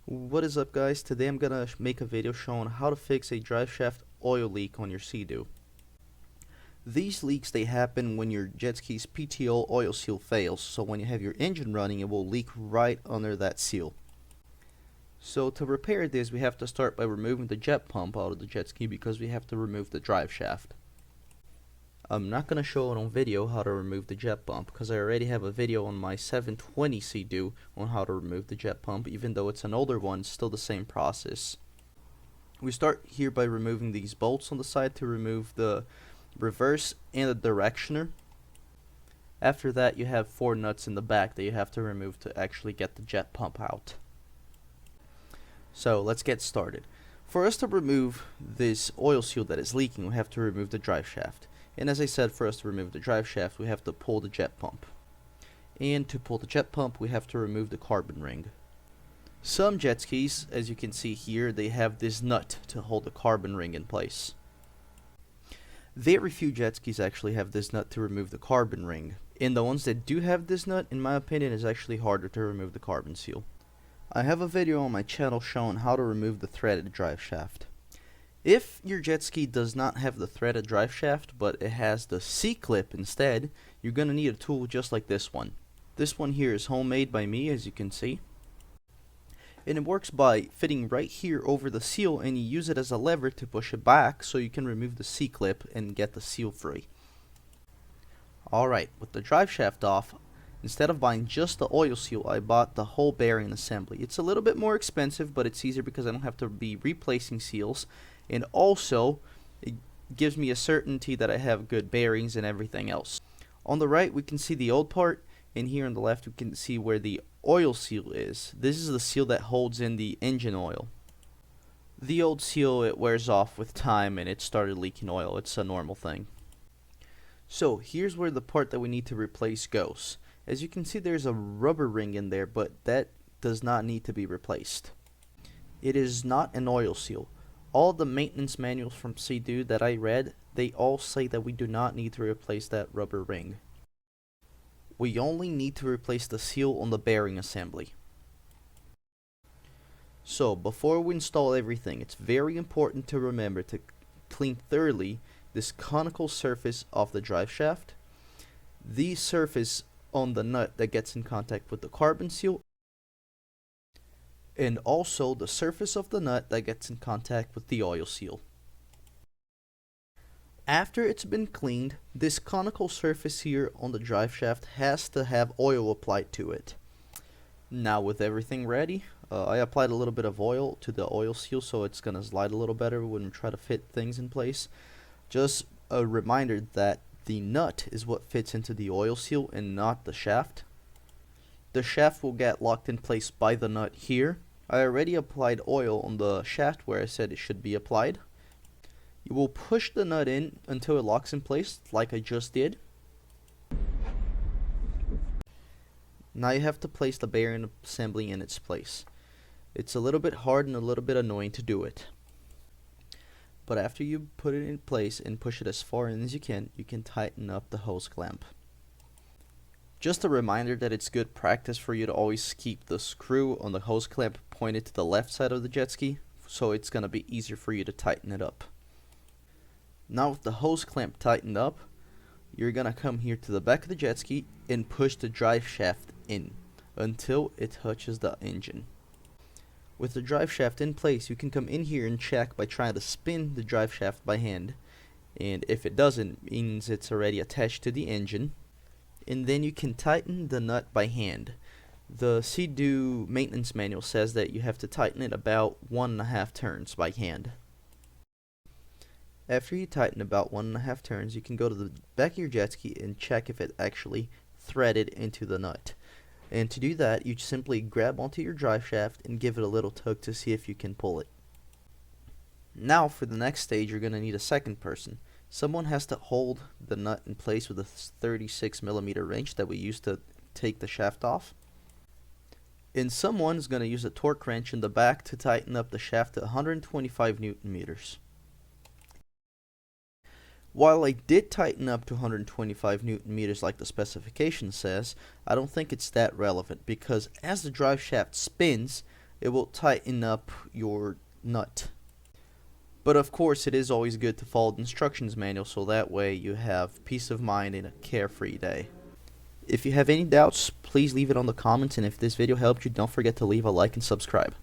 What is up, guys? Today I'm gonna make a video showing how to fix a drive shaft oil leak on your Sea-Doo. These leaks, they happen when your jet ski's PTO oil seal fails, so when you have your engine running it will leak right under that seal. So to repair this, we have to start by removing the jet pump out of the jet ski because we have to remove the drive shaft. I'm not gonna show it on video how to remove the jet pump because I already have a video on my 720 Sea-Doo on how to remove the jet pump. Even though it's an older one, it's still the same process. We start here by removing these bolts on the side to remove the reverse and the directioner. After that, you have 4 nuts in the back that you have to remove to actually get the jet pump out. So let's get started. For us to remove this oil seal that is leaking, we have to remove the drive shaft. And as I said, for us to remove the drive shaft, we have to pull the jet pump. And to pull the jet pump, we have to remove the carbon ring. Some jet skis, as you can see here, they have this nut to hold the carbon ring in place. Very few jet skis actually have this nut to remove the carbon ring. And the ones that do have this nut, in my opinion, is actually harder to remove the carbon seal. I have a video on my channel showing how to remove the threaded drive shaft. If your jet ski does not have the threaded drive shaft, but it has the C-clip instead, you're going to need a tool just like this one. This one here is homemade by me, as you can see. And it works by fitting right here over the seal, and you use it as a lever to push it back so you can remove the C-clip and get the seal free. Alright, with the drive shaft off, instead of buying just the oil seal, I bought the whole bearing assembly. It's a little bit more expensive, but it's easier because I don't have to be replacing seals. And also, it gives me a certainty that I have good bearings and everything else. On the right, we can see the old part, and here on the left, we can see where the oil seal is. This is the seal that holds in the engine oil. The old seal, it wears off with time, and it started leaking oil. It's a normal thing. So, here's where the part that we need to replace goes. As you can see, there's a rubber ring in there, but that does not need to be replaced. It is not an oil seal. All the maintenance manuals from Sea-Doo that I read, they all say that we do not need to replace that rubber ring. We only need to replace the seal on the bearing assembly. So, before we install everything, it's very important to remember to clean thoroughly this conical surface of the drive shaft, the surface on the nut that gets in contact with the carbon seal, and also the surface of the nut that gets in contact with the oil seal. After it's been cleaned, this conical surface here on the drive shaft has to have oil applied to it. Now with everything ready, I applied a little bit of oil to the oil seal so it's gonna slide a little better when we try to fit things in place. Just a reminder that the nut is what fits into the oil seal and not the shaft. The shaft will get locked in place by the nut here. I already applied oil on the shaft where I said it should be applied. You will push the nut in until it locks in place, like I just did. Now you have to place the bearing assembly in its place. It's a little bit hard and a little bit annoying to do it. But after you put it in place and push it as far in as you can tighten up the hose clamp. Just a reminder that it's good practice for you to always keep the screw on the hose clamp pointed to the left side of the jet ski, so it's going to be easier for you to tighten it up. Now with the hose clamp tightened up, you're going to come here to the back of the jet ski and push the drive shaft in until it touches the engine. With the drive shaft in place, you can come in here and check by trying to spin the drive shaft by hand, and if it doesn't, it means it's already attached to the engine. And then you can tighten the nut by hand. The Sea-Doo maintenance manual says that you have to tighten it about 1.5 turns by hand. After you tighten about 1.5 turns, you can go to the back of your jet ski and check if it actually threaded into the nut. And to do that, you simply grab onto your drive shaft and give it a little tug to see if you can pull it. Now for the next stage, you're going to need a second person. Someone has to hold the nut in place with a 36mm wrench that we use to take the shaft off. And someone is going to use a torque wrench in the back to tighten up the shaft to 125 Newton meters. While I did tighten up to 125 Newton meters like the specification says, I don't think it's that relevant because as the drive shaft spins, it will tighten up your nut. But of course, it is always good to follow the instructions manual so that way you have peace of mind in a carefree day. If you have any doubts, please leave it on the comments, and if this video helped you, don't forget to leave a like and subscribe.